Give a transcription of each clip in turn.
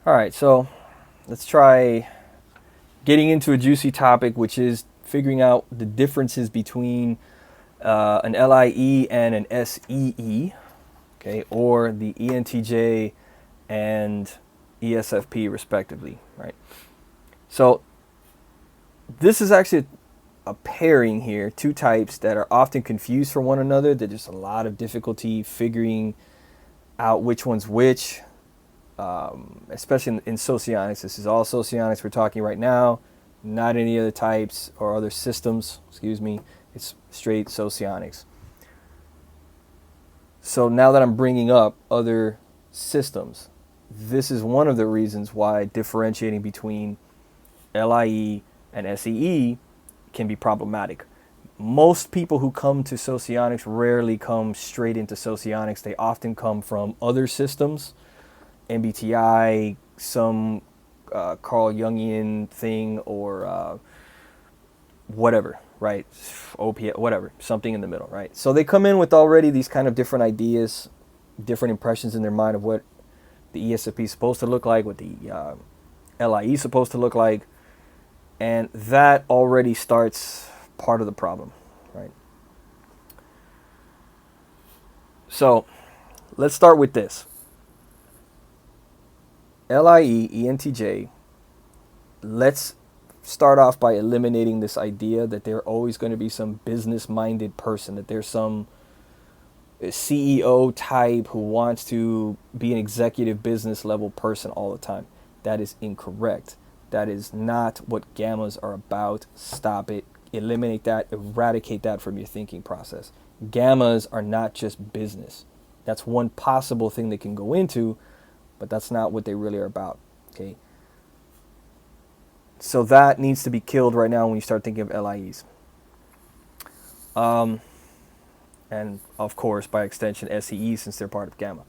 All right, so let's try getting into a juicy topic, which is figuring out the differences between an LIE and an SEE, okay, or the ENTJ and ESFP, respectively, right? So this is actually a pairing here, two types that are often confused for one another. There's just a lot of difficulty figuring out which one's which, especially in socionics. This is all socionics we're talking right now, not any other types or other systems, excuse me. It's straight socionics. So now that I'm bringing up other systems, this is one of the reasons why differentiating between LIE and SEE can be problematic. Most people who come to socionics rarely come straight into socionics. They often come from other systems, MBTI, some Carl Jungian thing, or whatever, right? OPS, whatever, something in the middle, right? So they come in with already these kind of different ideas, different impressions in their mind of what the ESFP is supposed to look like, what the LIE is supposed to look like, and that already starts part of the problem, right? So let's start with this. LIE, ENTJ, let's start off by eliminating this idea that they're always going to be some business-minded person, that there's some CEO type who wants to be an executive business level person all the time. That is incorrect. That is not what gammas are about. Stop it. Eliminate that. Eradicate that from your thinking process. Gammas are not just business. That's one possible thing they can go into, but that's not what they really are about. Okay. So that needs to be killed right now when you start thinking of LIEs. And of course, by extension, SEE, since they're part of gamma.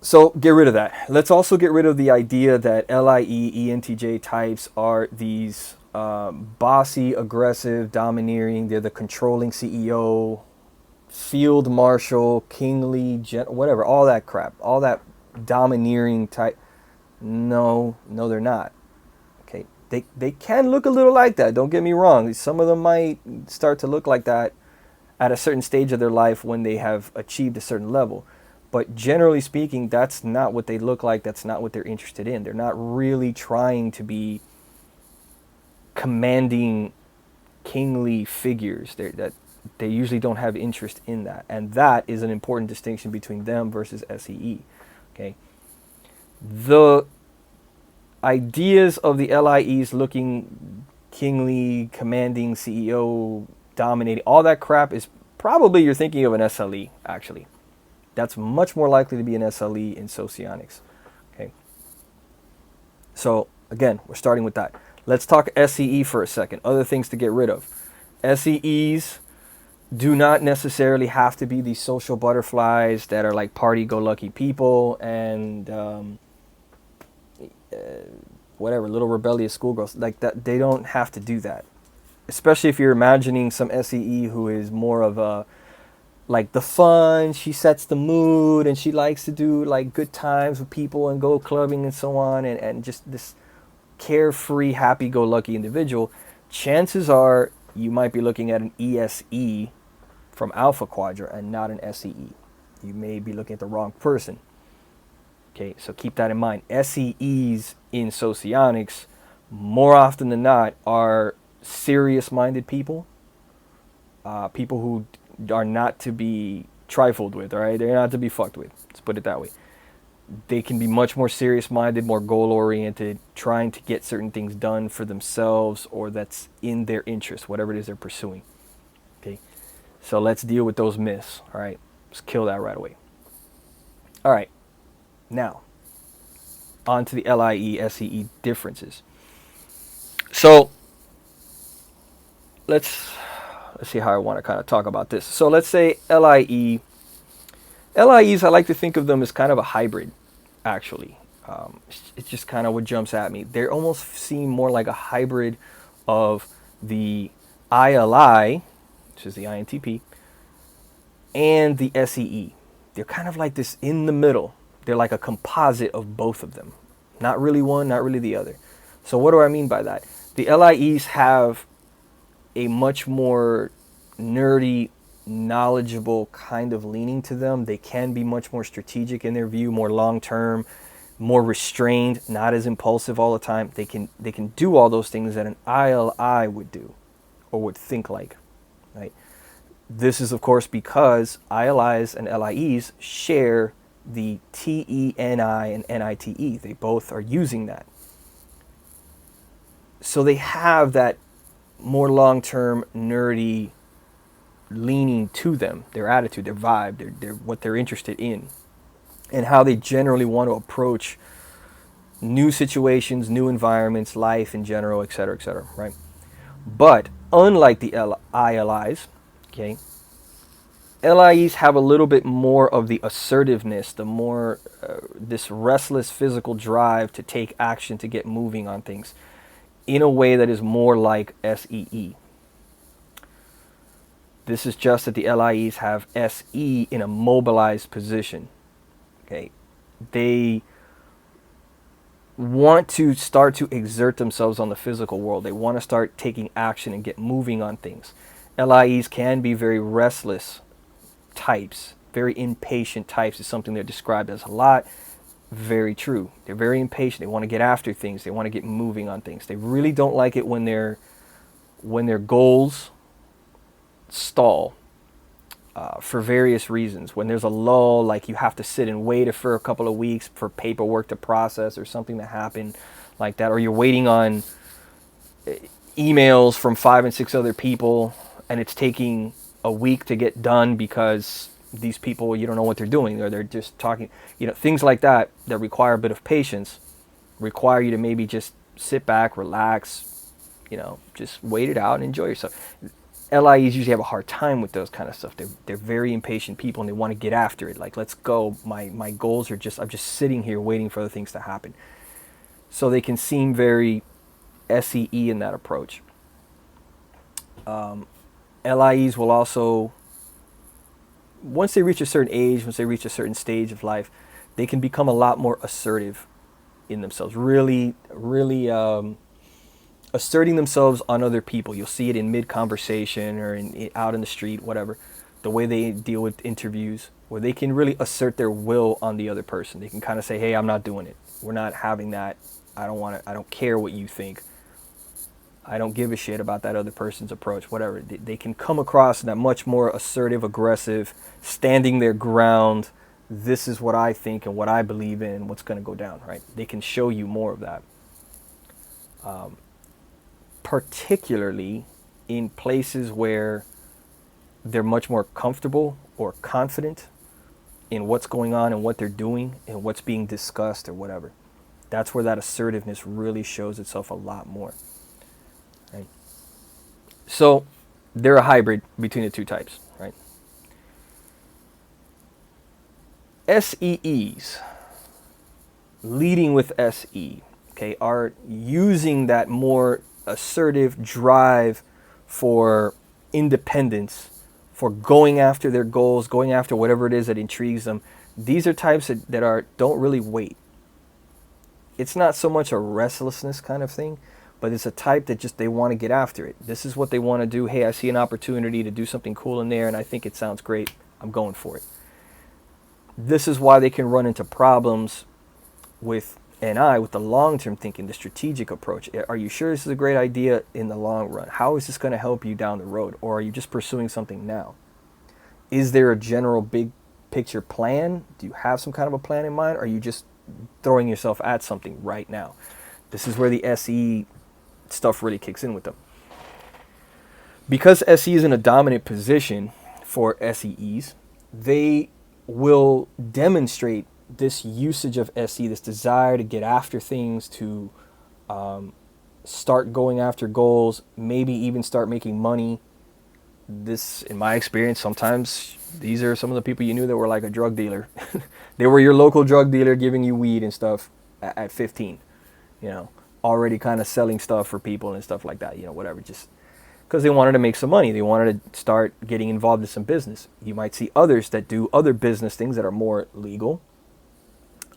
So get rid of that. Let's also get rid of the idea that LIE, ENTJ types are these bossy, aggressive, domineering. They're the controlling CEO, field marshal, kingly, whatever, all that crap, all that domineering type. No, they're not. Okay, they can look a little like that. Don't get me wrong. Some of them might start to look like that at a certain stage of their life when they have achieved a certain level. But generally speaking, that's not what they look like. That's not what they're interested in. They're not really trying to be commanding, kingly figures. They usually don't have interest in that. And that is an important distinction between them versus SEE. Okay. The ideas of the LIEs looking kingly, commanding, CEO, dominating, all that crap is probably you're thinking of an SLE, actually. That's much more likely to be an SLE in socionics. Okay. So again, we're starting with that. Let's talk SEE for a second. Other things to get rid of. SEEs do not necessarily have to be these social butterflies that are like party-go-lucky people and whatever, little rebellious schoolgirls. Like that, they don't have to do that. Especially if you're imagining some SEE who is more of a like the fun, she sets the mood, and she likes to do like good times with people and go clubbing and so on, and just this carefree, happy-go-lucky individual. Chances are you might be looking at an ESE from Alpha Quadrant and not an SEE. You may be looking at the wrong person. Okay, so keep that in mind. SEEs in socionics, more often than not, are serious-minded people, people who are not to be trifled with, all right? They're not to be fucked with. Let's put it that way. They can be much more serious-minded, more goal-oriented, trying to get certain things done for themselves or that's in their interest, whatever it is they're pursuing. Okay, so let's deal with those myths, all right? Let's kill that right away. All right, now, on to the LIE, SEE differences. So, let's see how I want to kind of talk about this. So let's say LIE. LIEs, I like to think of them as kind of a hybrid, actually. It's just kind of what jumps at me. They almost seem more like a hybrid of the ILI, which is the INTP, and the SEE. They're kind of like this in the middle. They're like a composite of both of them. Not really one, not really the other. So what do I mean by that? The LIEs have a much more nerdy, knowledgeable kind of leaning to them. They can be much more strategic in their view, more long-term, more restrained, not as impulsive all the time. They can do all those things that an ILI would do or would think like, right? This is, of course, because ILIs and LIEs share the TENI and NITE. They both are using that. So they have that more long-term, nerdy leaning to them, their attitude, their vibe, their what they're interested in, and how they generally want to approach new situations, new environments, life in general, etc., right? But unlike the ILIs, okay, LIEs have a little bit more of the assertiveness, the more this restless physical drive to take action, to get moving on things in a way that is more like SEE. This is just that the LIEs have SE in a mobilized position. Okay, they want to start to exert themselves on the physical world. They want to start taking action and get moving on things. LIEs can be very restless types, very impatient types is something they're described as a lot. Very true. They're very impatient. They want to get after things. They want to get moving on things. They really don't like it when their goals stall for various reasons. When there's a lull, like you have to sit and wait for a couple of weeks for paperwork to process or something to happen like that, or you're waiting on emails from 5 and 6 other people and it's taking a week to get done because these people, you don't know what they're doing, or they're just talking, things like that require a bit of patience, require you to maybe just sit back, relax, just wait it out and enjoy yourself. LIEs usually have a hard time with those kind of stuff. They're very impatient people and they want to get after it. Like, let's go. My goals are I'm just sitting here waiting for other things to happen. So they can seem very SEE in that approach. LIEs will also, once they reach a certain age, once they reach a certain stage of life, they can become a lot more assertive in themselves. Really, really asserting themselves on other people. You'll see it in mid-conversation or out in the street, whatever. The way they deal with interviews, where they can really assert their will on the other person. They can kind of say, hey, I'm not doing it. We're not having that. I don't care what you think. I don't give a shit about that other person's approach, whatever. They can come across in that much more assertive, aggressive, standing their ground. This is what I think and what I believe in, what's going to go down, right? They can show you more of that. Particularly in places where they're much more comfortable or confident in what's going on and what they're doing and what's being discussed or whatever. That's where that assertiveness really shows itself a lot more. Right? So they're a hybrid between the two types, right? SEEs, leading with SE, okay, are using that more assertive drive for independence, for going after their goals, going after whatever it is that intrigues them. These are types that don't really wait. It's not so much a restlessness kind of thing, but it's a type that just they want to get after it. This is what they want to do. Hey, I see an opportunity to do something cool in there and I think it sounds great. I'm going for it. This is why they can run into problems with the long-term thinking, the strategic approach. Are you sure this is a great idea in the long run? How is this going to help you down the road? Or are you just pursuing something now? Is there a general big picture plan? Do you have some kind of a plan in mind? Or are you just throwing yourself at something right now? This is where the SE stuff really kicks in with them. Because SE is in a dominant position for SEEs, they will demonstrate this usage of SE, this desire to get after things, to start going after goals, maybe even start making money. This, in my experience, sometimes these are some of the people you knew that were like a drug dealer. They were your local drug dealer giving you weed and stuff at 15, already kind of selling stuff for people and stuff like that, whatever, just because they wanted to make some money. They wanted to start getting involved in some business. You might see others that do other business things that are more legal.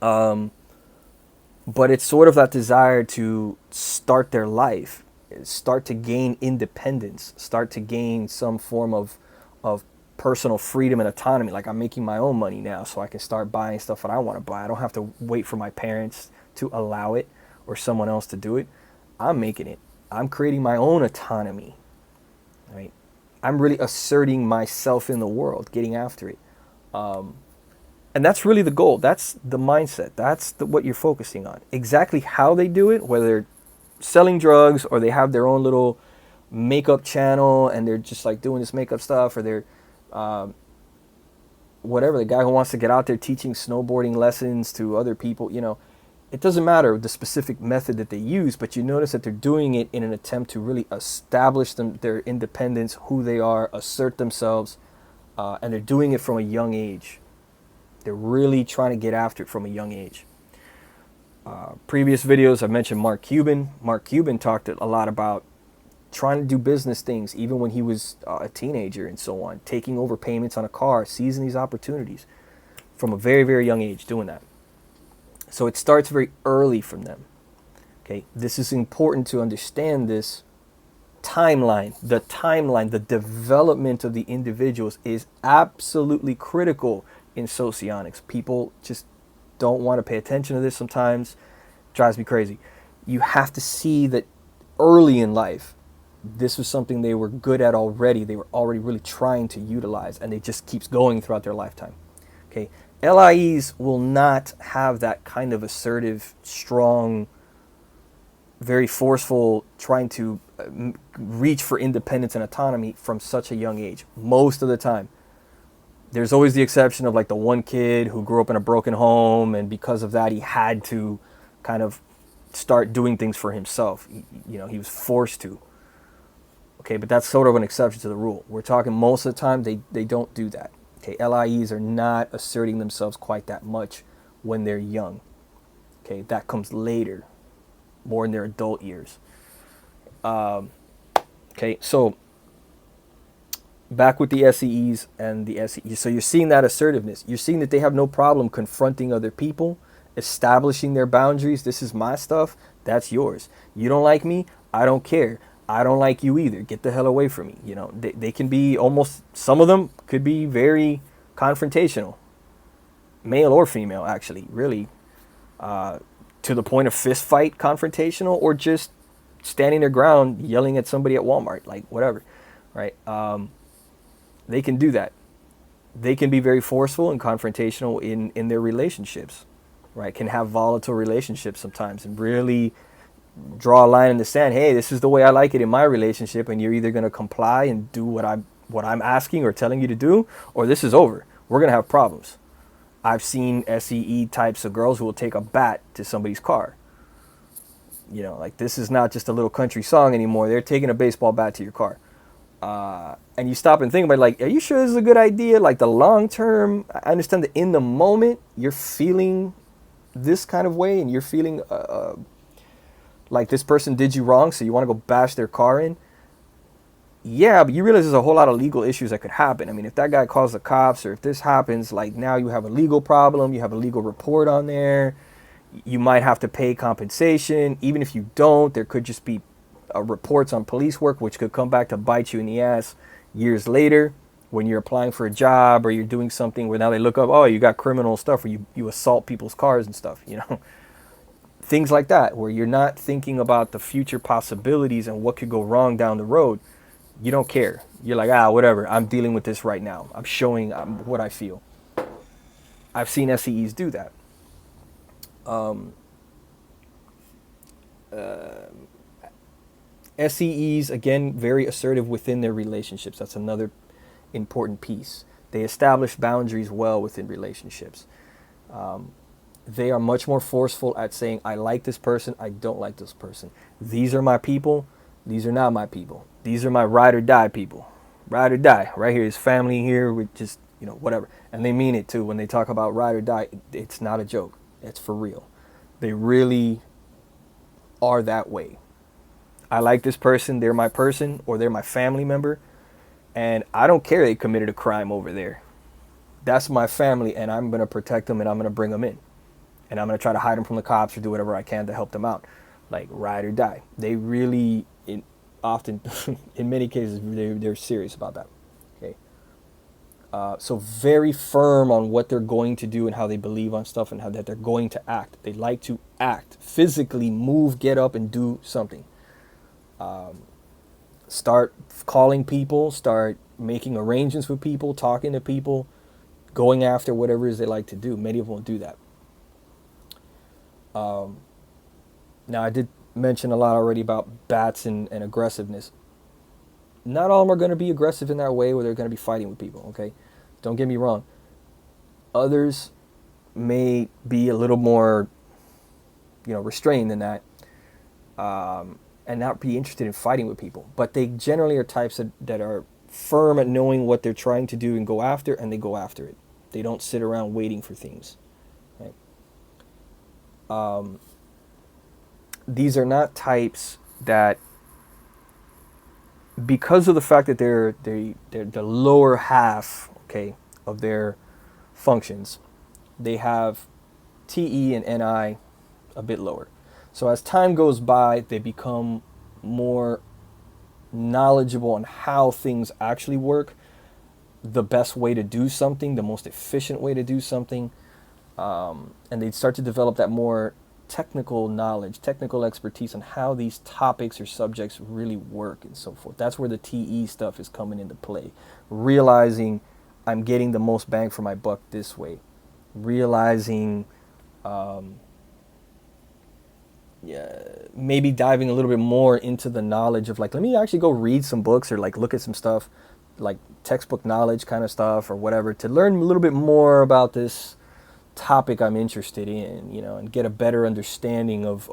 But it's sort of that desire to start their life, start to gain independence, start to gain some form of personal freedom and autonomy. Like, I'm making my own money now, so I can start buying stuff that I want to buy. I don't have to wait for my parents to allow it or someone else to do it. I'm making it. I'm creating my own autonomy, right? I'm really asserting myself in the world, getting after it. And that's really the goal. That's the mindset. That's what you're focusing on. Exactly how they do it, whether they're selling drugs or they have their own little makeup channel and they're just like doing this makeup stuff, or they're whatever, the guy who wants to get out there teaching snowboarding lessons to other people, it doesn't matter the specific method that they use, but you notice that they're doing it in an attempt to really establish their independence, who they are, assert themselves, and they're doing it from a young age. They're really trying to get after it from a young age. Previous videos, I mentioned Mark Cuban. Mark Cuban talked a lot about trying to do business things, even when he was a teenager and so on, taking over payments on a car, seizing these opportunities from a very, very young age, doing that. So it starts very early from them. Okay, this is important to understand this timeline. The development of the individuals is absolutely critical in socionics. People just don't want to pay attention to this sometimes. It drives me crazy. You have to see that early in life, this was something they were good at already. They were already really trying to utilize, and it just keeps going throughout their lifetime. Okay, LIEs will not have that kind of assertive, strong, very forceful, trying to reach for independence and autonomy from such a young age. Most of the time. There's always the exception of like the one kid who grew up in a broken home, and because of that he had to kind of start doing things for himself. He was forced to. Okay, but that's sort of an exception to the rule. We're talking most of the time they don't do that. Okay, LIEs are not asserting themselves quite that much when they're young. Okay, that comes later, more in their adult years. Okay, so back with the SEEs and the SEEs. So you're seeing that assertiveness. You're seeing that they have no problem confronting other people, establishing their boundaries. This is my stuff. That's yours. You don't like me? I don't care. I don't like you either. Get the hell away from me. They can be almost, some of them could be very confrontational. Male or female, actually, really. To the point of fist fight confrontational, or just standing their ground, yelling at somebody at Walmart, like whatever, right? They can do that. They can be very forceful and confrontational in their relationships, right? Can have volatile relationships sometimes and really draw a line in the sand. Hey, this is the way I like it in my relationship, and you're either going to comply and do what I'm asking or telling you to do, or this is over. We're going to have problems. I've seen SEE types of girls who will take a bat to somebody's car. Like, this is not just a little country song anymore. They're taking a baseball bat to your car. And you stop and think about it, like, are you sure this is a good idea? Like, the long term, I understand that in the moment you're feeling this kind of way, and you're feeling like this person did you wrong, so you want to go bash their car in. Yeah, but you realize there's a whole lot of legal issues that could happen. I mean, if that guy calls the cops, or if this happens, like, now you have a legal problem, you have a legal report on there, you might have to pay compensation. Even if you don't, there could just be reports on police work, which could come back to bite you in the ass years later when you're applying for a job, or you're doing something where now they look up, oh, you got criminal stuff, or you assault people's cars and stuff, things like that, where you're not thinking about the future possibilities and what could go wrong down the road. You don't care. You're like, whatever, I'm dealing with this right now. I'm showing what I feel. I've seen SEEs do that. SEEs, again, very assertive within their relationships. That's another important piece. They establish boundaries well within relationships. They are much more forceful at saying, I like this person, I don't like this person. These are my people, these are not my people. These are my ride or die people. Ride or die. Right here is family here with just, whatever. And they mean it too. When they talk about ride or die, it's not a joke. It's for real. They really are that way. I like this person, they're my person, or they're my family member, and I don't care they committed a crime over there. That's my family, and I'm going to protect them, and I'm going to bring them in. and I'm going to try to hide them from the cops or do whatever I can to help them out. Like, ride or die. They really, often, in many cases, they're serious about that. Okay. So very firm on what they're going to do and how they believe on stuff and how that they're going to act. They like to act, physically move, get up and do something. Start calling people, start making arrangements with people, talking to people, going after whatever it is they like to do. Many of them will do that. Now, I did mention a lot already about bats and aggressiveness. Not all of them are going to be aggressive in that way where they're going to be fighting with people, okay? Don't get me wrong. Others may be a little more, restrained than that, and not be interested in fighting with people. But they generally are types that are firm at knowing what they're trying to do and go after, and they go after it. They don't sit around waiting for things, right? These are not types that, because of the fact that they're the lower half, okay, of their functions, they have TE and NI a bit lower. So as time goes by, they become more knowledgeable on how things actually work, the best way to do something, the most efficient way to do something, and they start to develop that more technical knowledge, technical expertise on how these topics or subjects really work and so forth. That's where the TE stuff is coming into play. Realizing I'm getting the most bang for my buck this way. Realizing maybe diving a little bit more into the knowledge of, like, let me actually go read some books or like look at some stuff, like textbook knowledge kind of stuff or whatever, to learn a little bit more about this topic I'm interested in, and get a better understanding of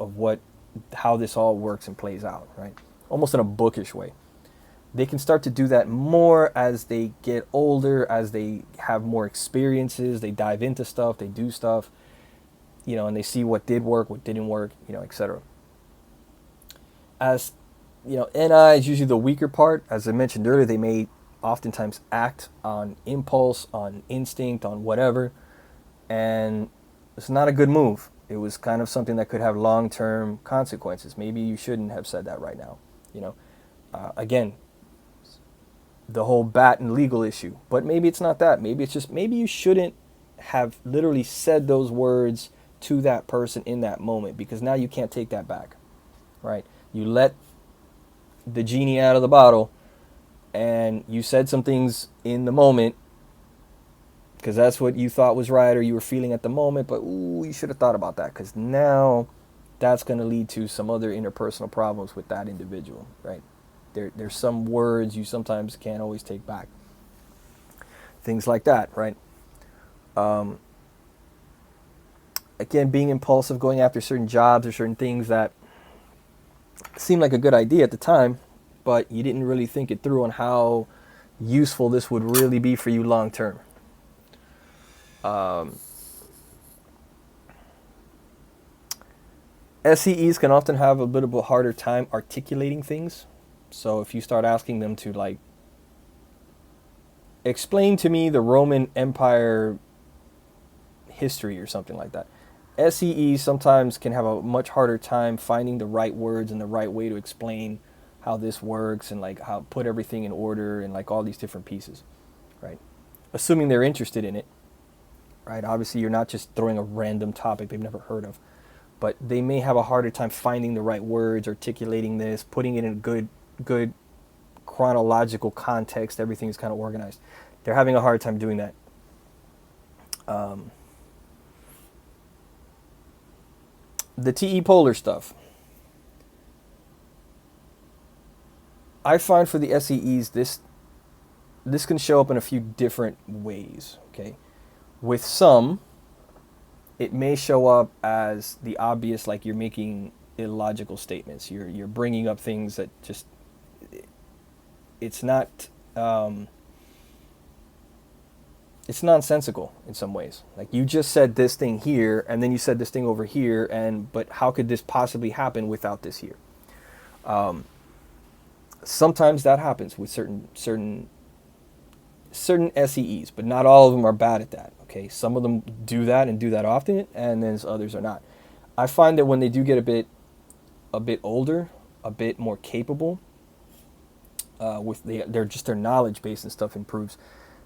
how this all works and plays out, right? Almost in a bookish way. They can start to do that more as they get older, as they have more experiences, they dive into stuff, they do stuff, and they see what did work, what didn't work, etc. As, NI is usually the weaker part. As I mentioned earlier, they may oftentimes act on impulse, on instinct, on whatever, and it's not a good move. It was kind of something that could have long-term consequences. Maybe you shouldn't have said that right now. Again, the whole bat and legal issue. But maybe it's not that. Maybe it's just, maybe you shouldn't have literally said those words to that person in that moment, because now you can't take that back, right? You let the genie out of the bottle and you said some things in the moment because that's what you thought was right or you were feeling at the moment, but you should have thought about that, because now that's going to lead to some other interpersonal problems with that individual, right? There's some words you sometimes can't always take back. Things like that, right? Again, being impulsive, going after certain jobs or certain things that seemed like a good idea at the time, but you didn't really think it through on how useful this would really be for you long term. SEEs can often have a bit of a harder time articulating things. So if you start asking them to, like, explain to me the Roman Empire history or something like that, SEEs sometimes can have a much harder time finding the right words and the right way to explain how this works and like how put everything in order and like all these different pieces, right? Assuming they're interested in it, right? Obviously, you're not just throwing a random topic they've never heard of, but they may have a harder time finding the right words, articulating this, putting it in a good chronological context. Everything is kind of organized. They're having a hard time doing that. The TE polar stuff. I find for the SEEs, this can show up in a few different ways, okay? With some, it may show up as the obvious, like you're making illogical statements. You're bringing up things that just, it's not, it's nonsensical in some ways. Like, you just said this thing here, and then you said this thing over here, but how could this possibly happen without this here? Sometimes that happens with certain SEEs, but not all of them are bad at that. Okay. okay, some of them do that and do that often, and then others are not. I find that when they do get a bit older, a bit more capable, their knowledge base and stuff improves,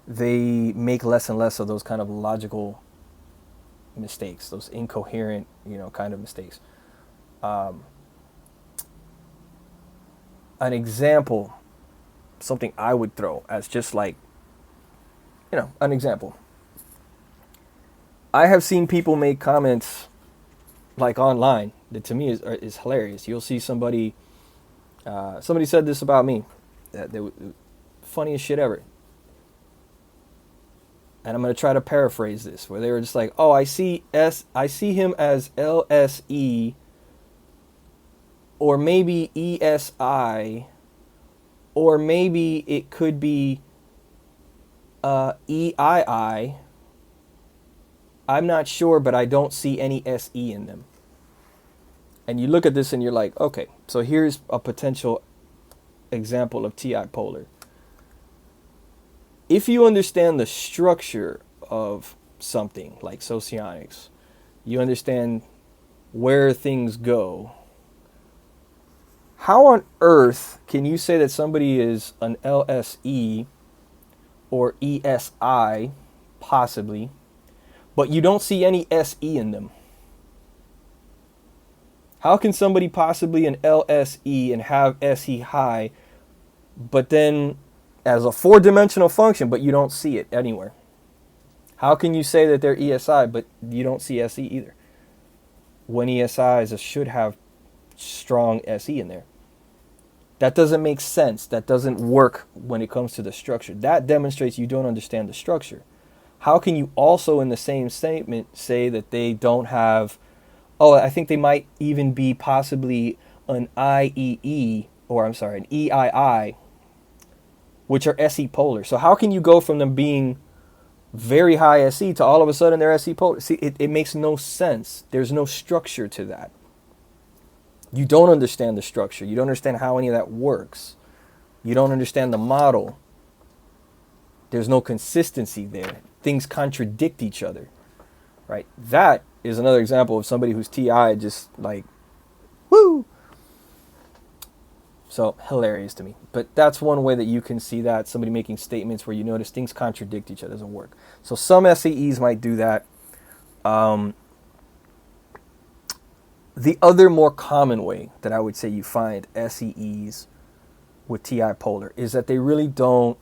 they make less and less of those kind of logical mistakes, those incoherent, kind of mistakes. An example, something I would throw as just like, an example. I have seen people make comments like online that to me is hilarious. You'll see somebody said this about me, that they funniest shit ever. And I'm going to try to paraphrase this, where they were just like, "Oh, I see him as LSE, or maybe ESI, or maybe it could be EII. I'm not sure, but I don't see any SE in them." And you look at this and you're like, okay, so here's a potential example of TI polar. If you understand the structure of something like Socionics, you understand where things go, how on earth can you say that somebody is an LSE or ESI, possibly, but you don't see any SE in them? How can somebody possibly an LSE and have SE high, but then as a four-dimensional function, but you don't see it anywhere? How can you say that they're ESI, but you don't see SE either, when ESIs should have strong SE in there? That doesn't make sense. That doesn't work when it comes to the structure. That demonstrates you don't understand the structure. How can you also in the same statement say that they don't have, I think they might even be possibly an IEE, or an EII, which are SE polar. So how can you go from them being very high SE to all of a sudden they're SE polar? See, it makes no sense. There's no structure to that. You don't understand the structure. You don't understand how any of that works. You don't understand the model. There's no consistency there. Things contradict each other, right? That is another example of somebody who's TI just like, woo! So hilarious to me. But that's one way that you can see that, somebody making statements where you notice things contradict each other. Doesn't work. So some SEEs might do that. The other more common way that I would say you find SEEs with TI polar is that they really don't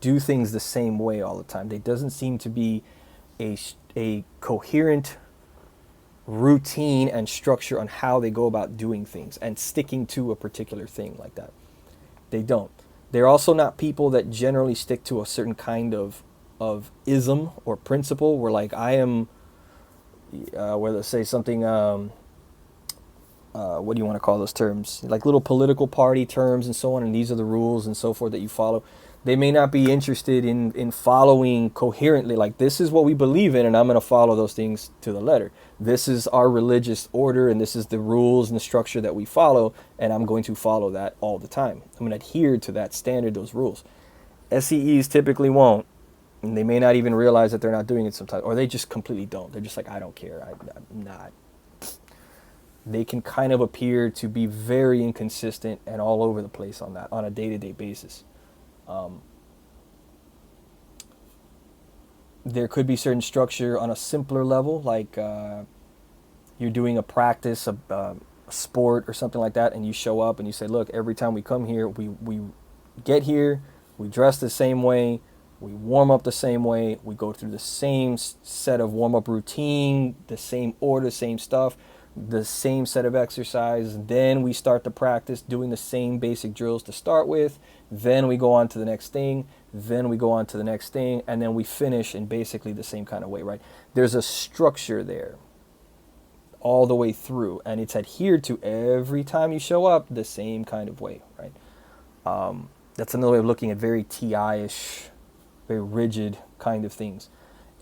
do things the same way all the time. There doesn't seem to be a coherent routine and structure on how they go about doing things and sticking to a particular thing like that. They don't. They're also not people that generally stick to a certain kind of ism or principle, where like I am, where they say something, what do you want to call those terms? Like little political party terms and so on, and these are the rules and so forth that you follow. They may not be interested in following coherently, like this is what we believe in and I'm going to follow those things to the letter. This is our religious order and this is the rules and the structure that we follow, and I'm going to follow that all the time. I'm going to adhere to that standard, those rules. SEEs typically won't, and they may not even realize that they're not doing it sometimes, or they just completely don't. They're just like, I don't care, I'm not. They can kind of appear to be very inconsistent and all over the place on that, on a day-to-day basis. There could be certain structure on a simpler level, like you're doing a practice, a sport or something like that, and you show up and you say, look, every time we come here, we get here, we dress the same way, we warm up the same way, we go through the same set of warm-up routine, the same order, same stuff, the same set of exercise. Then we start the practice doing the same basic drills to start with. Then we go on to the next thing. Then we go on to the next thing. And then we finish in basically the same kind of way, right? There's a structure there all the way through. And it's adhered to every time you show up the same kind of way, right? That's another way of looking at very TI-ish, very rigid kind of things.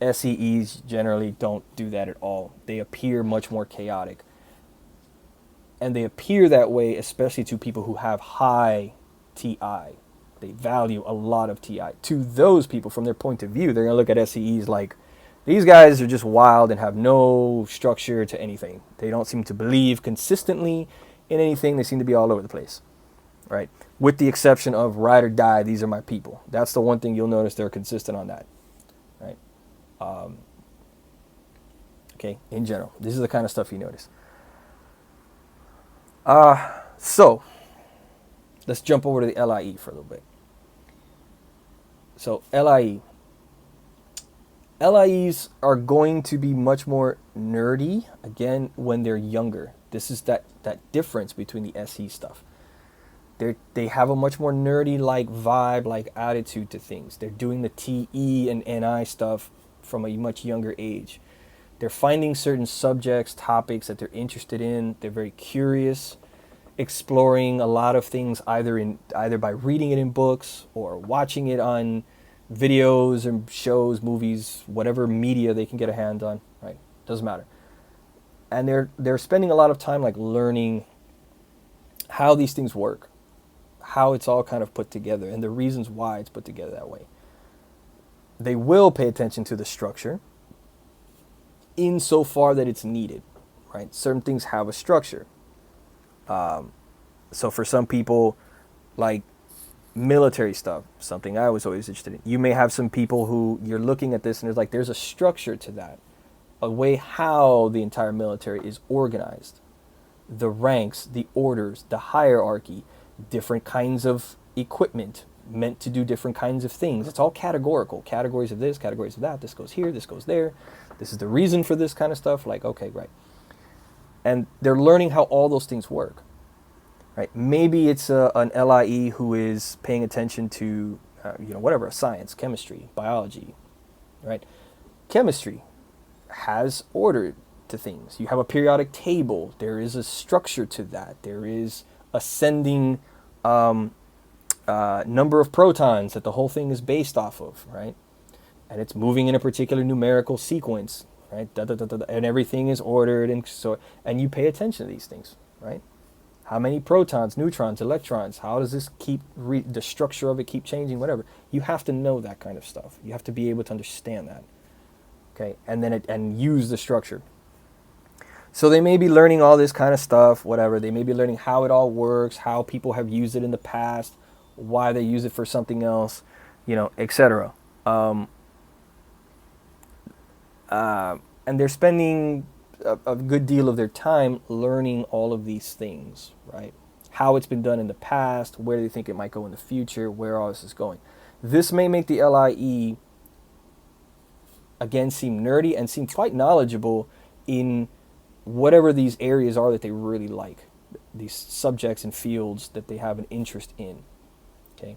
SEEs generally don't do that at all. They appear much more chaotic. And they appear that way especially to people who have high TI. They value a lot of TI. To those people, from their point of view, they're going to look at SEEs like These guys are just wild and have no structure to anything. They don't seem to believe consistently in anything. They seem to be all over the place, right? With the exception of ride or die, these are my people. That's the one thing you'll notice they're consistent on that, right? Okay, in general, this is the kind of stuff you notice. So let's jump over to the LIE for a little bit. So LIEs are going to be much more nerdy, again, when they're younger. This is that difference between the SE stuff. They have a much more nerdy-like vibe, like attitude to things. They're doing the TE and NI stuff from a much younger age. They're finding certain subjects, topics that they're interested in. They're very curious, exploring a lot of things either by reading it in books or watching it on videos and shows, movies, whatever media they can get a hand on, right? Doesn't matter. And they're spending a lot of time like learning how these things work, how it's all kind of put together, and the reasons why it's put together that way. They will pay attention to the structure insofar that it's needed, right? Certain things have a structure. So for some people, like military stuff, something I was always interested in. You may have some people who you're looking at this and there's a structure to that, a way how the entire military is organized, the ranks, the orders, the hierarchy, different kinds of equipment meant to do different kinds of things. It's all categorical, categories of this, categories of that. This goes here, this goes there. This is the reason for this kind of stuff. Like, okay, right. And they're learning how all those things work. Right? Maybe it's an LIE who is paying attention to, whatever, science, chemistry, biology, right? Chemistry has order to things. You have a periodic table. There is a structure to that. There is ascending number of protons that the whole thing is based off of, right? And it's moving in a particular numerical sequence, right? And everything is ordered, and you pay attention to these things, right? How many protons, neutrons, electrons? How does this the structure of it keep changing? Whatever. You have to know that kind of stuff. You have to be able to understand that. Okay, and then and use the structure. So they may be learning all this kind of stuff, whatever. They may be learning how it all works, how people have used it in the past, why they use it for something else, etc. And they're spending a good deal of their time learning all of these things, right? How it's been done in the past, where they think it might go in the future, where all this is going. This may make the LIE, again, seem nerdy and seem quite knowledgeable in whatever these areas are that they really like, these subjects and fields that they have an interest in, okay?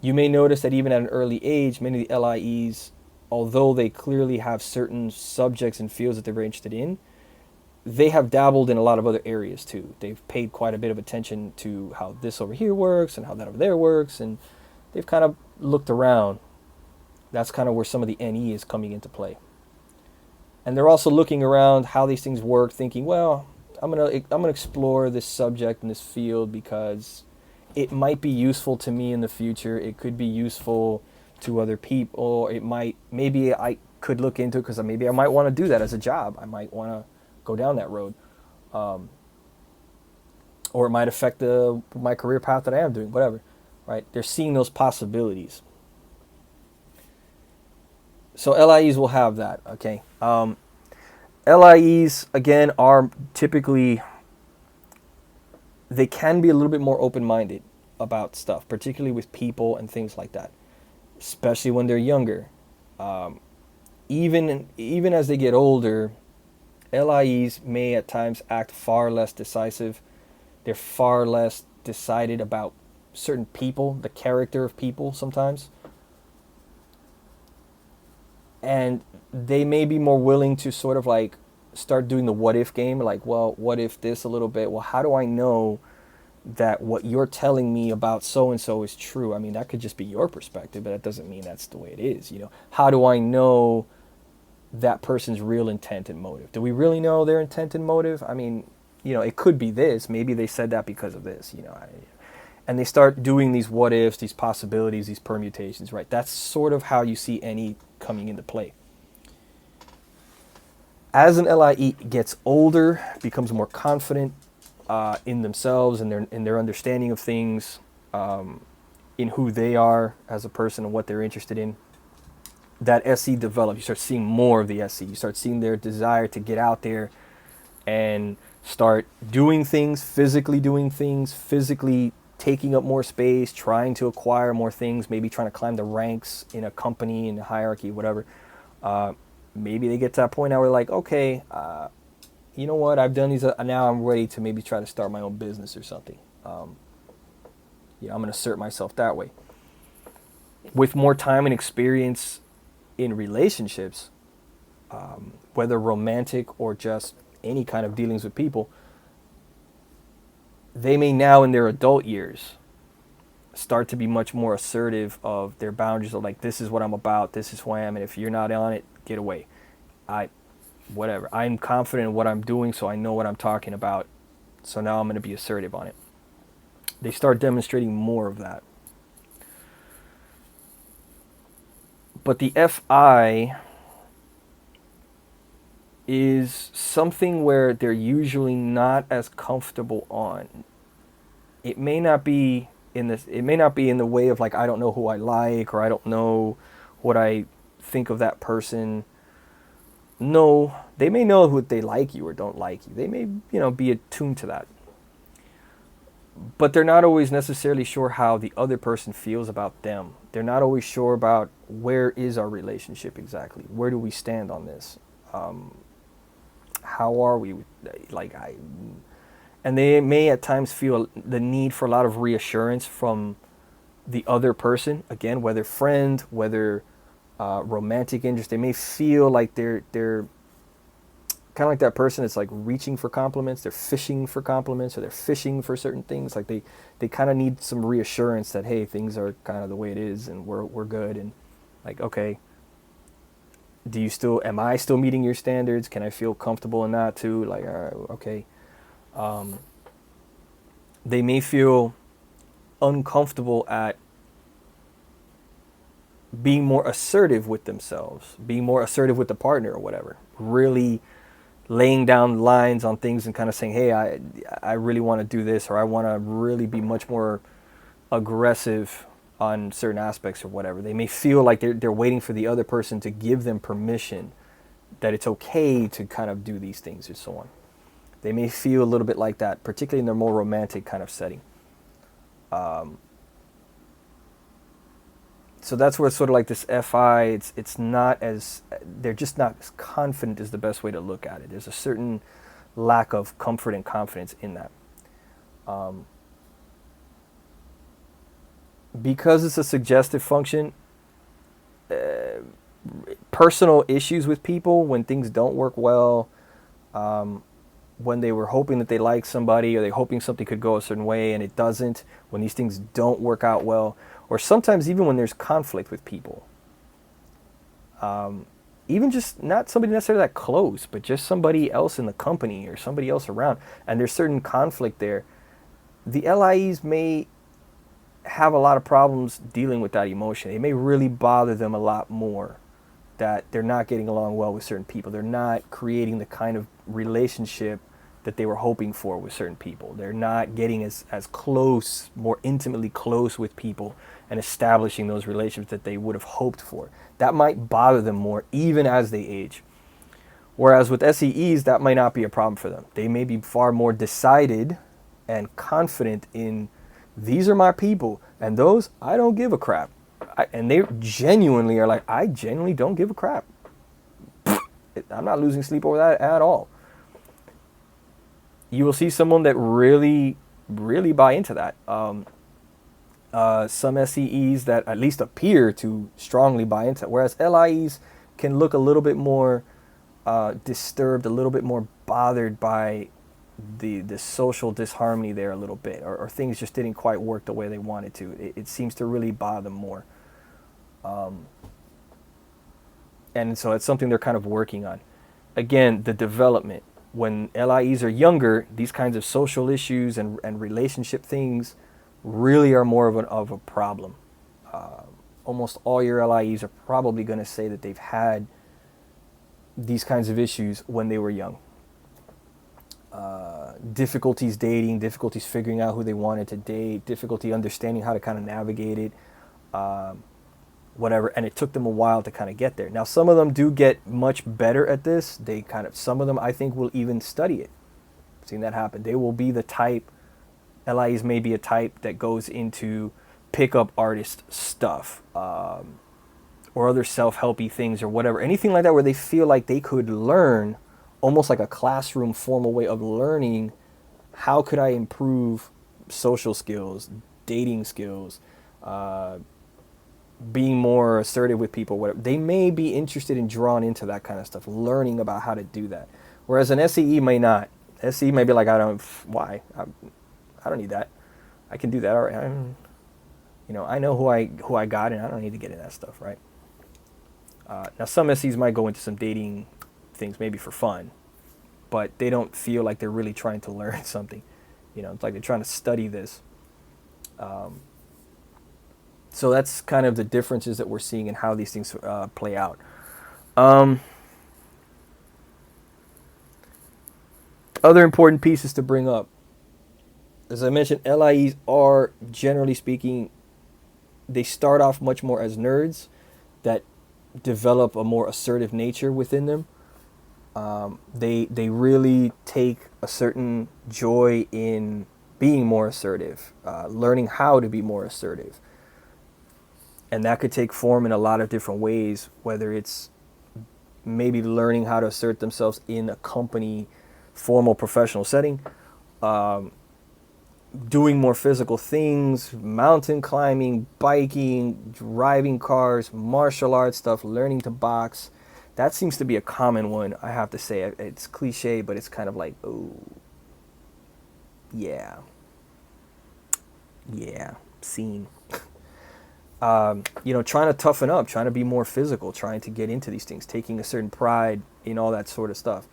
You may notice that even at an early age, many of the LIEs, although they clearly have certain subjects and fields that they're very interested in, they have dabbled in a lot of other areas too. They've paid quite a bit of attention to how this over here works and how that over there works, and they've kind of looked around. That's kind of where some of the NE is coming into play. And they're also looking around how these things work, thinking, well, I'm gonna explore this subject and this field because it might be useful to me in the future. It could be useful to other people. Maybe I could look into it because maybe I might want to do that as a job. I might want to go down that road, or it might affect my career path that I am doing, whatever, right? They're seeing those possibilities. So LIEs will have that, okay? LIEs, again, are typically, they can be a little bit more open-minded about stuff, particularly with people and things like that, especially when they're younger. Even as they get older, LIEs may at times act far less decisive. They're far less decided about certain people, the character of people sometimes. And they may be more willing to sort of like start doing the what if game, like, well, what if this a little bit? Well, how do I know that what you're telling me about so-and-so is true? I mean, that could just be your perspective, but that doesn't mean that's the way it is, How do I know that person's real intent and motive? Do we really know their intent and motive? I mean, it could be this. Maybe they said that because of this, And they start doing these what ifs, these possibilities, these permutations, right? That's sort of how you see NE coming into play. As an LIE gets older, becomes more confident in themselves and their understanding of things, in who they are as a person and what they're interested in, that SE develops. You start seeing more of the SE. You start seeing their desire to get out there and start doing things, physically taking up more space, trying to acquire more things, maybe trying to climb the ranks in a company, in a hierarchy, whatever. Maybe they get to that point now where like, okay, you know what, I've done these, now I'm ready to maybe try to start my own business or something. I'm going to assert myself that way. With more time and experience in relationships, whether romantic or just any kind of dealings with people, they may now in their adult years start to be much more assertive of their boundaries of like, this is what I'm about, this is who I am, and if you're not on it, get away. Whatever. I'm confident in what I'm doing, so I know what I'm talking about, so now I'm going to be assertive on it. They start demonstrating more of that. But the FI is something where they're usually not as comfortable on. It may not be in the way of like, I don't know who I like, or I don't know what I think of that person. No, they may know who they like you or don't like you. They may, be attuned to that. But they're not always necessarily sure how the other person feels about them. They're not always sure about where is our relationship exactly. Where do we stand on this? How are we? And they may at times feel the need for a lot of reassurance from the other person. Again, whether friend, whether romantic interest, they may feel like they're kind of like that person that's like reaching for compliments. They're fishing for compliments, or they're fishing for certain things. Like they kind of need some reassurance that, hey, things are kind of the way it is and we're good. And like, okay, am I still meeting your standards? Can I feel comfortable in that too? Like, okay. They may feel uncomfortable at being more assertive with themselves, being more assertive with the partner or whatever, really laying down lines on things and kind of saying, hey, I really want to do this, or I want to really be much more aggressive on certain aspects or whatever. They may feel like they're waiting for the other person to give them permission that it's okay to kind of do these things or so on. They may feel a little bit like that, particularly in their more romantic kind of setting. So that's where it's sort of like this FI, it's not as, they're just not as confident is the best way to look at it. There's a certain lack of comfort and confidence in that. Because it's a suggestive function, personal issues with people, when things don't work well, when they were hoping that they liked somebody, or they're hoping something could go a certain way and it doesn't, when these things don't work out well, or sometimes even when there's conflict with people. Even just not somebody necessarily that close, but just somebody else in the company or somebody else around, and there's certain conflict there, the LIEs may have a lot of problems dealing with that emotion. It may really bother them a lot more that they're not getting along well with certain people. They're not creating the kind of relationship that they were hoping for with certain people. They're not getting as close, more intimately close with people and establishing those relationships that they would have hoped for. That might bother them more even as they age. Whereas with SEEs, that might not be a problem for them. They may be far more decided and confident in, these are my people, and those, I don't give a crap. And they genuinely are like, I genuinely don't give a crap. I'm not losing sleep over that at all. You will see someone that really, really buy into that. Some SEEs that at least appear to strongly buy into it, whereas LIEs can look a little bit more disturbed, a little bit more bothered by the social disharmony there a little bit, or things just didn't quite work the way they wanted to. It seems to really bother them more. And so it's something they're kind of working on. Again, the development. When LIEs are younger, these kinds of social issues and relationship things really are more of a problem. Almost all your LIEs are probably going to say that they've had these kinds of issues when they were young. Difficulties dating, difficulties figuring out who they wanted to date, difficulty understanding how to kind of navigate it, whatever. And it took them a while to kind of get there. Now, some of them do get much better at this. Some of them, I think, will even study it. I've seen that happen. They will be the type, LIs may be a type that goes into pickup artist stuff, or other self-helpy things or whatever. Anything like that where they feel like they could learn, almost like a classroom formal way of learning, how could I improve social skills, dating skills, being more assertive with people, whatever. They may be interested and drawn into that kind of stuff, learning about how to do that. Whereas an SEE may not. SE may be like, why? I don't need that. I can do that. All right. I know who I got, and I don't need to get into that stuff, right? Now, some SEs might go into some dating things maybe for fun, but they don't feel like they're really trying to learn something. It's like they're trying to study this. So that's kind of the differences that we're seeing in how these things play out. Other important pieces to bring up. As I mentioned, LIEs are, generally speaking, they start off much more as nerds that develop a more assertive nature within them. They really take a certain joy in being more assertive, learning how to be more assertive. And that could take form in a lot of different ways, whether it's maybe learning how to assert themselves in a company, formal professional setting, doing more physical things, mountain climbing, biking, driving cars, martial arts stuff, learning to box. That seems to be a common one, I have to say. It's cliche, but it's kind of like, oh, yeah, scene. Trying to toughen up, trying to be more physical, trying to get into these things, taking a certain pride in all that sort of stuff.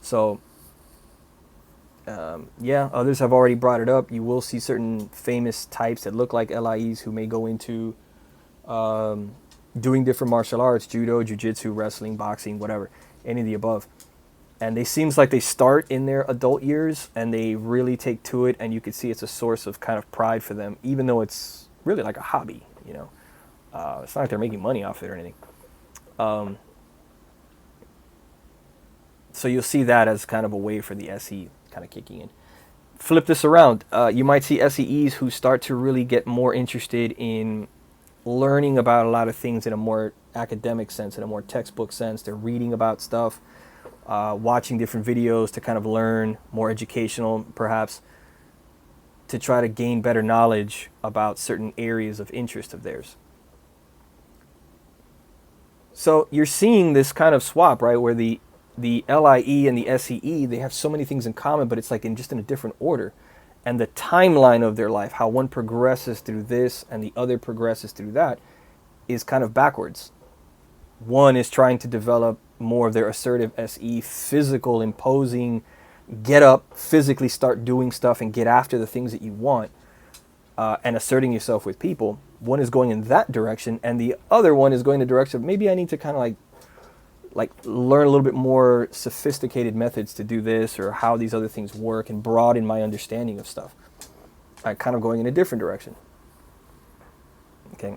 So, others have already brought it up. You will see certain famous types that look like LIEs who may go into doing different martial arts, judo, jiu-jitsu, wrestling, boxing, whatever, any of the above. And it seems like they start in their adult years and they really take to it, and you can see it's a source of kind of pride for them, even though it's really like a hobby. It's not like they're making money off it or anything. So you'll see that as kind of a way for the SE kind of kicking in. Flip this around. You might see SEEs who start to really get more interested in learning about a lot of things in a more academic sense, in a more textbook sense. They're reading about stuff, watching different videos to kind of learn, more educational perhaps, to try to gain better knowledge about certain areas of interest of theirs. So you're seeing this kind of swap, right, where the LIE and the SEE, they have so many things in common, but it's like in a different order. And the timeline of their life, how one progresses through this and the other progresses through that, is kind of backwards. One is trying to develop more of their assertive SE, physical, imposing, get up, physically start doing stuff and get after the things that you want, and asserting yourself with people. One is going in that direction, and the other one is going the direction of maybe I need to kind of like learn a little bit more sophisticated methods to do this, or how these other things work, and broaden my understanding of stuff. I'm kind of going in a different direction. Okay.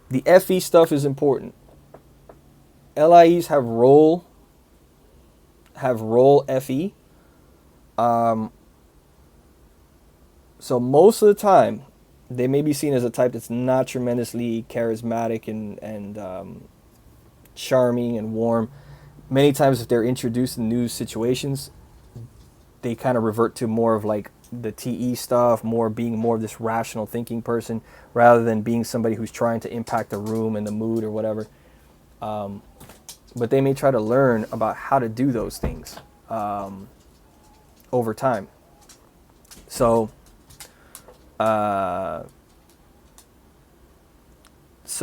The FE stuff is important. LIEs have role FE. So most of the time, they may be seen as a type that's not tremendously charismatic and charming and warm. Many times if they're introduced in new situations, they kind of revert to more of like the TE stuff, being more of this rational thinking person, rather than being somebody who's trying to impact the room and the mood or whatever. But they may try to learn about how to do those things over time. So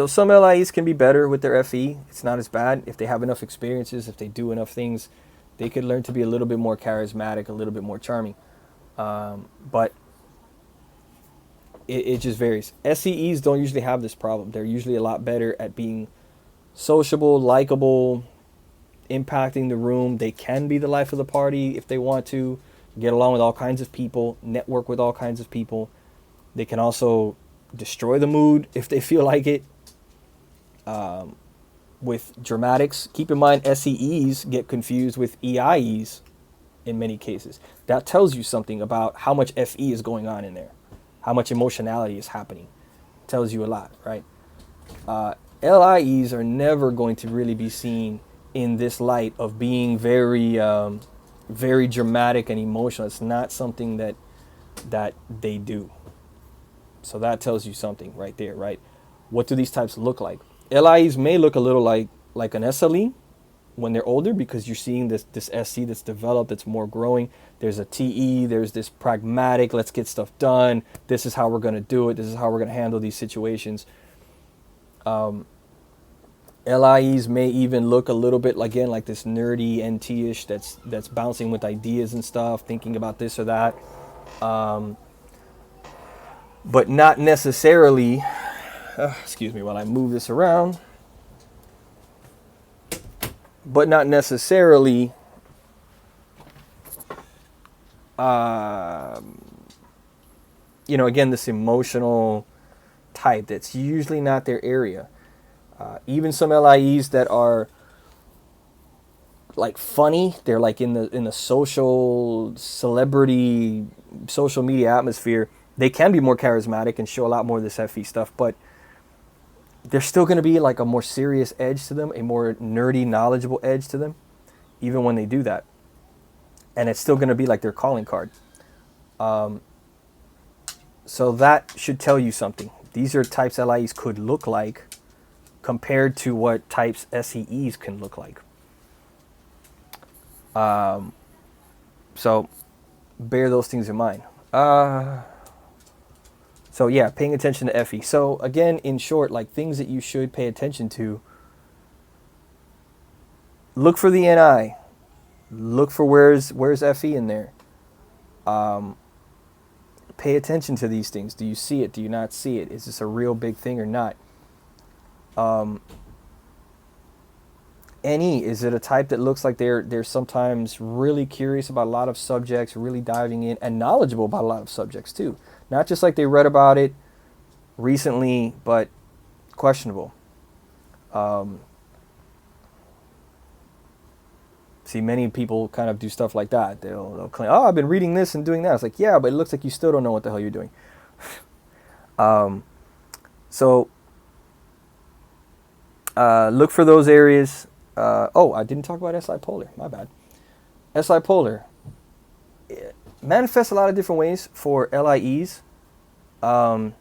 some LIEs can be better with their FE. It's not as bad. If they have enough experiences, if they do enough things, they could learn to be a little bit more charismatic, a little bit more charming. But it just varies. SEEs don't usually have this problem. They're usually a lot better at being sociable, likable, impacting the room. They can be the life of the party if they want to, get along with all kinds of people, network with all kinds of people. They can also destroy the mood if they feel like it. With dramatics, keep in mind SEEs get confused with EIEs in many cases. That tells you something about how much FE is going on in there, how much emotionality is happening. Tells you a lot, right? LIEs are never going to really be seen in this light of being very dramatic and emotional. It's not something that they do. So that tells you something right there, right? What do these types look like? LIEs may look a little like an SLE when they're older, because you're seeing this SC that's developed, that's more growing. There's a TE, there's this pragmatic, let's get stuff done. This is how we're going to do it. This is how we're going to handle these situations. LIEs may even look a little bit again like this nerdy NT-ish that's bouncing with ideas and stuff, thinking about this or that. But not necessarily, excuse me while I move this around, but not necessarily again, this emotional type. That's usually not their area. Even some LIEs that are like funny, they're like in the social celebrity social media atmosphere, they can be more charismatic and show a lot more of this FE stuff, but there's still going to be like a more serious edge to them, a more nerdy, knowledgeable edge to them, even when they do that. And it's still going to be like their calling card. So that should tell you something. These are types LIEs could look like compared to what types SEEs can look like. So bear those things in mind. So yeah, paying attention to FE. So again, in short, like things that you should pay attention to. Look for the NI. Look for where's FE in there. Pay attention to these things. Do you see it? Do you not see it? Is this a real big thing or not? NE, is it a type that looks like they're sometimes really curious about a lot of subjects, really diving in, and knowledgeable about a lot of subjects too? Not just like they read about it recently, but questionable. See, many people kind of do stuff like that. They'll claim, oh, I've been reading this and doing that. It's like, yeah, but it looks like you still don't know what the hell you're doing. So look for those areas. I didn't talk about SI polar. My bad. SI polar manifests a lot of different ways for LIEs. There are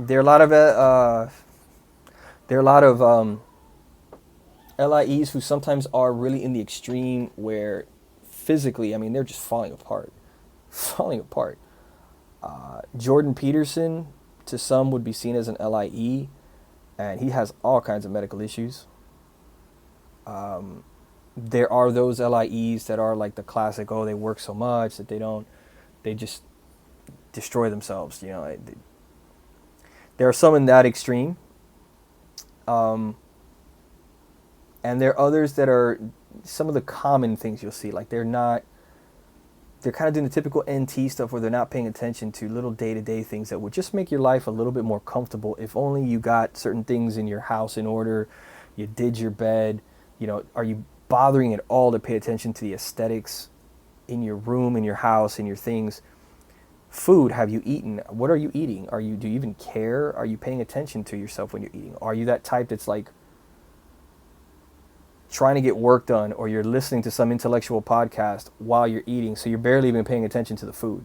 a lot of LIEs who sometimes are really in the extreme where physically, I mean, they're just falling apart. Jordan Peterson, to some, would be seen as an LIE, and he has all kinds of medical issues. There are those LIEs that are like the classic, oh, they work so much that they just destroy themselves. There are some in that extreme. And there are others that are some of the common things you'll see. Like they're kind of doing the typical NT stuff where they're not paying attention to little day-to-day things that would just make your life a little bit more comfortable if only you got certain things in your house in order, you did your bed. Are you bothering at all to pay attention to the aesthetics in your room, in your house, in your things? Food, have you eaten? What are you eating? Do you even care? Are you paying attention to yourself when you're eating? Are you that type that's like trying to get work done, or you're listening to some intellectual podcast while you're eating, so you're barely even paying attention to the food?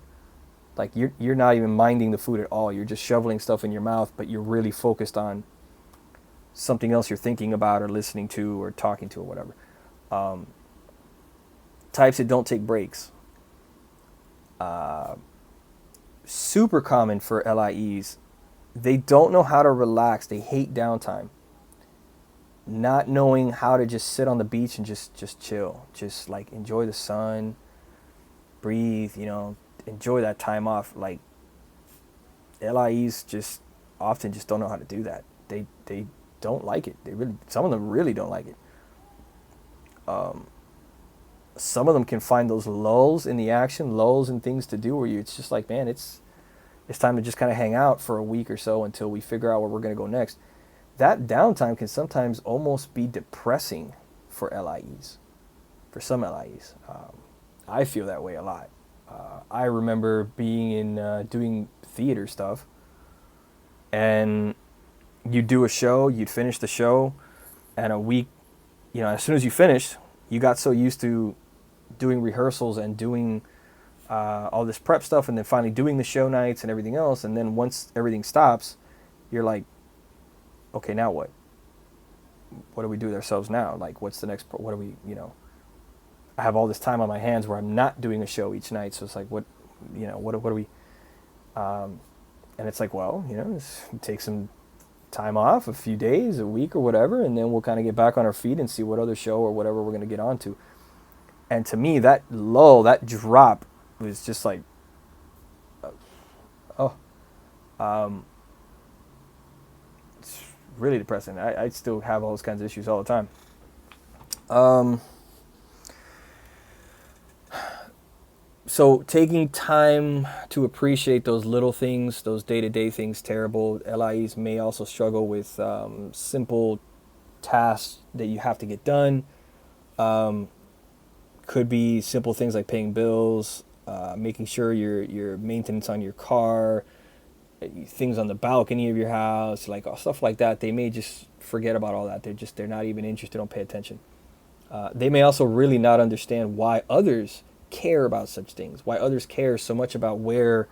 Like you're not even minding the food at all. You're just shoveling stuff in your mouth, but you're really focused on something else you're thinking about or listening to or talking to or whatever. Types that don't take breaks. Super common for LIEs. They don't know how to relax. They hate downtime. Not knowing how to just sit on the beach and just chill. Just like enjoy the sun, breathe, enjoy that time off. Like LIEs just often just don't know how to do that. They don't like it. Some of them really don't like it. Some of them can find those lulls in the action, lulls in things to do, where it's just like, man, it's time to just kind of hang out for a week or so until we figure out where we're going to go next. That downtime can sometimes almost be depressing for LIEs, for some LIEs. I feel that way a lot. I remember being in doing theater stuff, and you'd do a show, you'd finish the show, and a week, as soon as you finished, you got so used to doing rehearsals and doing all this prep stuff, and then finally doing the show nights and everything else, and then once everything stops, you're like, okay, now what? What do we do with ourselves now? Like, what's the next, what do we, I have all this time on my hands where I'm not doing a show each night, so it's like, what do we, and it's like, well, take some time off, a few days, a week or whatever, and then we'll kind of get back on our feet and see what other show or whatever we're going to get onto. And to me, that lull, that drop was just like, it's really depressing. I still have all those kinds of issues all the time. So taking time to appreciate those little things, those day-to-day things, terrible. LIEs may also struggle with simple tasks that you have to get done. Could be simple things like paying bills, making sure your maintenance on your car, things on the balcony of your house, like stuff like that. They may just forget about all that. They're not even interested, don't pay attention. They may also really not understand why others care about such things, why others care so much about where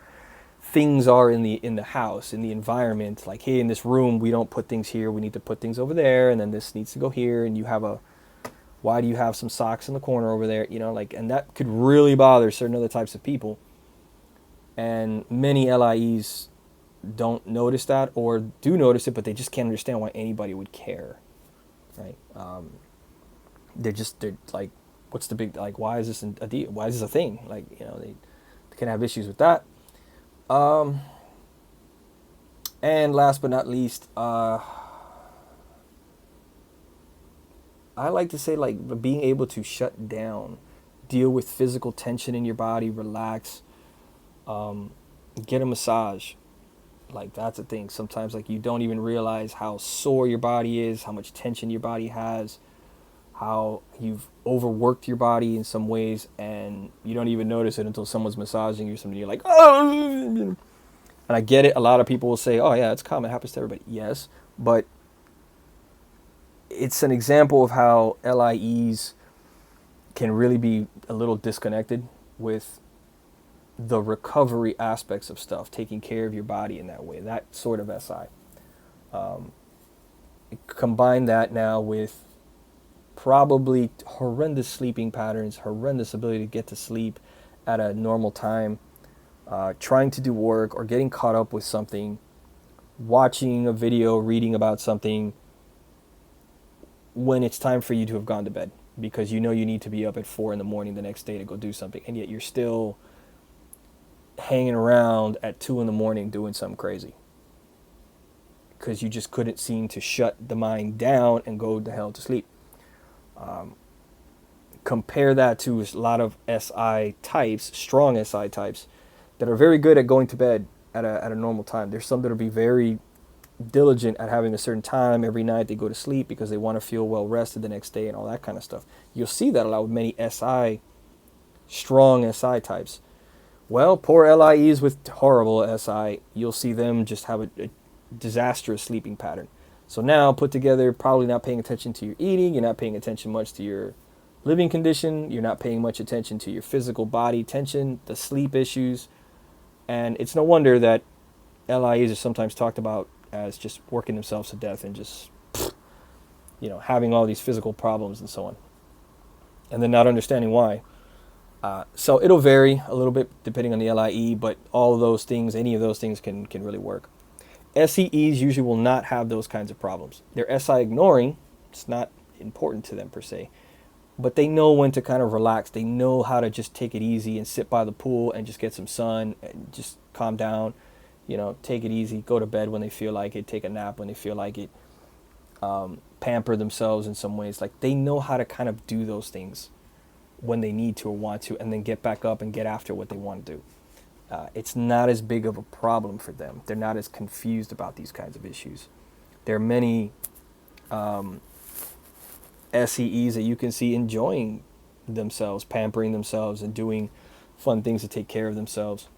things are in the house, in the environment. Like, hey, in this room we don't put things here, we need to put things over there, and then this needs to go here, and why do you have some socks in the corner over there, and that could really bother certain other types of people. And many LIEs don't notice that, or do notice it, but they just can't understand why anybody would care, right? They're like, what's the big, like, why is this a deal? Why is this a thing? Like, they can have issues with that. And last but not least, I like to say, like, being able to shut down, deal with physical tension in your body, relax, get a massage. Like, that's a thing. Sometimes, like, you don't even realize how sore your body is, how much tension your body has, how you've overworked your body in some ways, and you don't even notice it until someone's massaging you or something. You're like, oh! And I get it. A lot of people will say, oh, yeah, it's common. It happens to everybody. Yes, but it's an example of how LIEs can really be a little disconnected with the recovery aspects of stuff, taking care of your body in that way, that sort of SI. Combine that now with probably horrendous sleeping patterns, horrendous ability to get to sleep at a normal time, trying to do work or getting caught up with something, watching a video, reading about something, when it's time for you to have gone to bed, because you need to be up at 4 a.m. the next day to go do something, and yet you're still hanging around at 2 a.m. doing something crazy because you just couldn't seem to shut the mind down and go the hell to sleep. Compare that to a lot of SI types, strong SI types, that are very good at going to bed at a normal time. There's some that will be very diligent at having a certain time every night they go to sleep because they want to feel well rested the next day and all that kind of stuff. You'll see that a lot with many strong SI types. Well, poor LIEs with horrible SI, you'll see them just have a disastrous sleeping pattern. So now, put together, probably not paying attention to your eating, you're not paying attention much to your living condition, you're not paying much attention to your physical body tension, the sleep issues, and it's no wonder that LIEs are sometimes talked about as just working themselves to death and just, having all these physical problems and so on, and then not understanding why. So it'll vary a little bit depending on the LIE, but all of those things, any of those things can really work. SEEs usually will not have those kinds of problems. They're SI ignoring. It's not important to them per se, but they know when to kind of relax. They know how to just take it easy and sit by the pool and just get some sun and just calm down, take it easy, go to bed when they feel like it, take a nap when they feel like it. pamper themselves in some ways. Like they know how to kind of do those things when they need to or want to, and then get back up and get after what they want to do. It's not as big of a problem for them. They're not as confused about these kinds of issues. There are many SEEs that you can see enjoying themselves, pampering themselves, and doing fun things to take care of themselves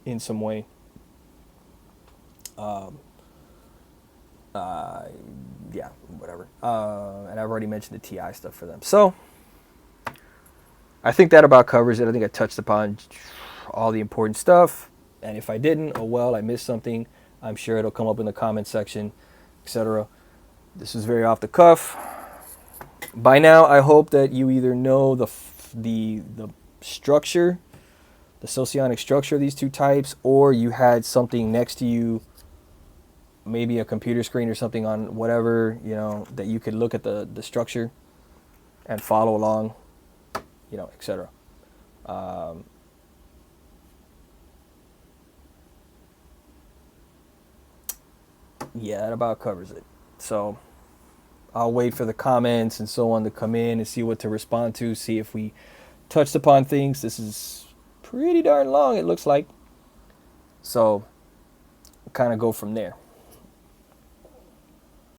in some way. Yeah, whatever. And I've already mentioned the TI stuff for them. So I think that about covers it. I think I touched upon all the important stuff. And if I didn't, oh well, I missed something. I'm sure it'll come up in the comment section, etc. This is very off the cuff. By now, I hope that you either know the structure, the socionic structure of these two types, or you had something next to you, maybe a computer screen or something on whatever, that you could look at the structure and follow along, etc. Yeah, that about covers it. So I'll wait for the comments and so on to come in and see what to respond to, see if we touched upon things. This is pretty darn long, it looks like. So we'll kind of go from there.